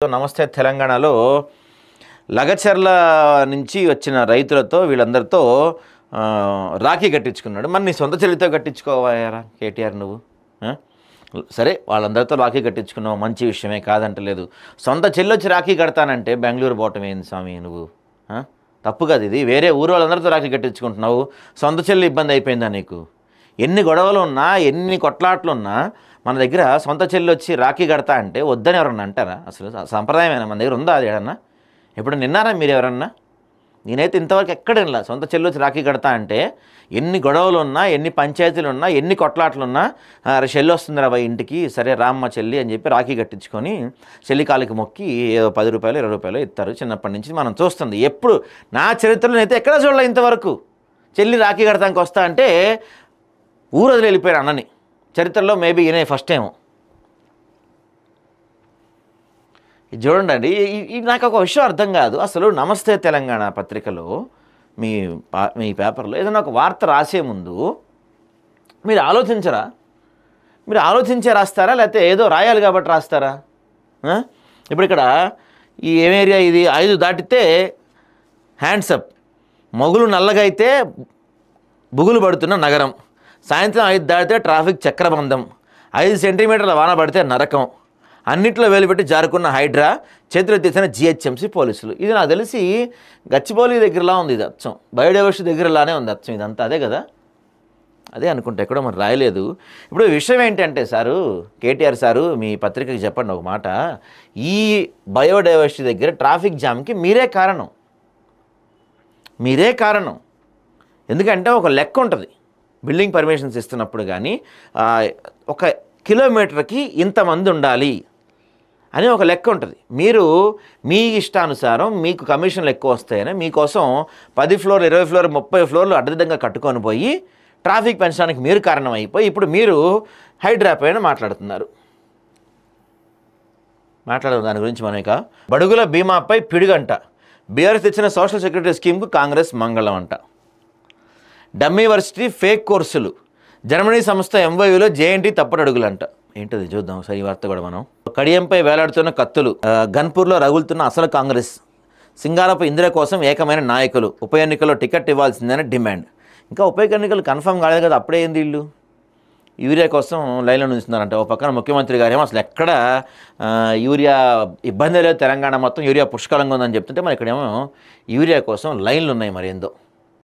నమస్తే తెలంగాణలో లగచర్ల నుంచి వచ్చిన రైతులతో వీళ్ళందరితో రాఖీ కట్టించుకున్నాడు. మరి నీ సొంత చెల్లితో కట్టించుకోవారా కేటీఆర్ నువ్వు? సరే వాళ్ళందరితో రాఖీ కట్టించుకున్నావు, మంచి విషయమే, కాదంటలేదు. సొంత చెల్లి వచ్చి రాఖీ కడతానంటే బెంగళూరు పోవటం ఏంది స్వామి నువ్వు? తప్పు కదా ఇది. వేరే ఊరు వాళ్ళందరితో రాఖీ కట్టించుకుంటున్నావు, సొంత చెల్లి ఇబ్బంది అయిపోయిందా నీకు? ఎన్ని గొడవలు ఉన్నా, ఎన్ని కొట్లాట్లు ఉన్నా మన దగ్గర సొంత చెల్లి వచ్చి రాఖీ కడతా అంటే వద్దని ఎవరన్నా అంటారా? అసలు సంప్రదాయమైనా మన దగ్గర ఉందా అది? ఏడన్నా ఎప్పుడు నిన్నారా మీరు ఎవరన్నా? నేనైతే ఇంతవరకు ఎక్కడ వినలా. సొంత చెల్లి వచ్చి రాఖీ కడతా అంటే ఎన్ని గొడవలు ఉన్నా, ఎన్ని పంచాయతీలు ఉన్నా, ఎన్ని కొట్లాట్లు ఉన్నా, చెల్లి వస్తుందిరా బాయ్ ఇంటికి, సరే రామ్మ చెల్లి అని చెప్పి రాఖీ కట్టించుకొని చెల్లి కాలికి మొక్కి ఏదో 10 రూపాయలు 20 రూపాయలు ఇస్తారు. చిన్నప్పటి నుంచి మనం చూస్తుంది. ఎప్పుడు నా చరిత్రలో అయితే ఎక్కడ చూడలే ఇంతవరకు. చెల్లి రాఖీ కడతానికి వస్తా అంటే ఊరు వదిలి వెళ్ళిపోయారు అన్నని. చరిత్రలో మేబీ ఈయన ఫస్ట్ టైం. ఇది చూడండి, నాకు ఒక విషయం అర్థం కాదు. అసలు నమస్తే తెలంగాణ పత్రికలో మీ పేపర్లో ఏదైనా ఒక వార్త రాసే ముందు మీరు ఆలోచించరా? మీరు ఆలోచించే రాస్తారా, లేకపోతే ఏదో రాయాలి కాబట్టి రాస్తారా? ఇప్పుడు ఇక్కడ ఈ ఏం ఏరియా ఇది? 5 దాటితే హ్యాండ్సప్, మొగులు నల్లగా అయితే బుగులు పడుతున్న నగరం, సాయంత్రం 5 దాటితే ట్రాఫిక్ చక్రబంధం, 5 సెంటీమీటర్ల వాన పడితే నరకం, అన్నింటిలో వేలుపెట్టి జారుకున్న హైడ్రా, చేతులు తీసిన జిహెచ్ఎంసీ పోలీసులు. ఇది నాకు తెలిసి గచ్చిబౌలి దగ్గరలా ఉంది. ఇది అచ్చం బయోడైవర్సిటీ దగ్గరలానే ఉంది అచ్చం. ఇదంతా అదే కదా? అదే అనుకుంటా, ఎక్కడో మరి రాయలేదు. ఇప్పుడు విషయం ఏంటంటే సారు, కేటీఆర్ సారు మీ పత్రికకి చెప్పండి ఒక మాట. ఈ బయోడైవర్సిటీ దగ్గర ట్రాఫిక్ జామ్కి మీరే కారణం. మీరే కారణం. ఎందుకంటే ఒక లెక్క ఉంటుంది. బిల్డింగ్ పర్మిషన్స్ ఇస్తున్నప్పుడు కానీ 1 కిలోమీటర్కి ఇంతమంది ఉండాలి అని ఒక లెక్క ఉంటుంది. మీరు మీ ఇష్టానుసారం మీకు కమిషన్లు ఎక్కువ వస్తాయని మీకోసం 10 ఫ్లోర్లు 20 ఫ్లోర్లు 30 ఫ్లోర్లు అడ్డదిడ్డంగా కట్టుకొని పోయి ట్రాఫిక్ పెంచడానికి మీరు కారణం అయిపోయి ఇప్పుడు మీరు హైడ్రా పైన మాట్లాడుతున్నారు. దాని గురించి మనక బడుగుల బీమాపై పిడుగంట, బీఆర్ఎస్ ఇచ్చిన సోషల్ సెక్యూరిటీ స్కీమ్కు కాంగ్రెస్ మంగళం అంట. డమ్మీ వర్సిటీ ఫేక్ కోర్సులు, జర్మనీ సంస్థ ఎంవైయూలో జేఎన్టీ తప్పటడుగులంట. ఏంటది చూద్దాం ఒకసారి ఈ వార్త కూడా మనం. కడియంపై వేలాడుతున్న కత్తులు, గన్పూర్లో రగులుతున్న అసలు కాంగ్రెస్, సింగారపు ఇందిర కోసం ఏకమైన నాయకులు, ఉప ఎన్నికల్లో టికెట్ ఇవ్వాల్సిందని డిమాండ్. ఇంకా ఉప ఎన్నికలు కన్ఫర్మ్ కాలేదు కదా, అప్పుడే ఏంది వీళ్ళు యూరియా కోసం లైన్లో నిలుస్తున్నారంట. ఓ పక్కన ముఖ్యమంత్రి గారేమో అసలు ఎక్కడ యూరియా ఇబ్బంది లేదు, తెలంగాణ మొత్తం యూరియా పుష్కలంగా ఉందని చెప్తుంటే మరి ఇక్కడేమో యూరియా కోసం లైన్లు ఉన్నాయి. మరి ఏందో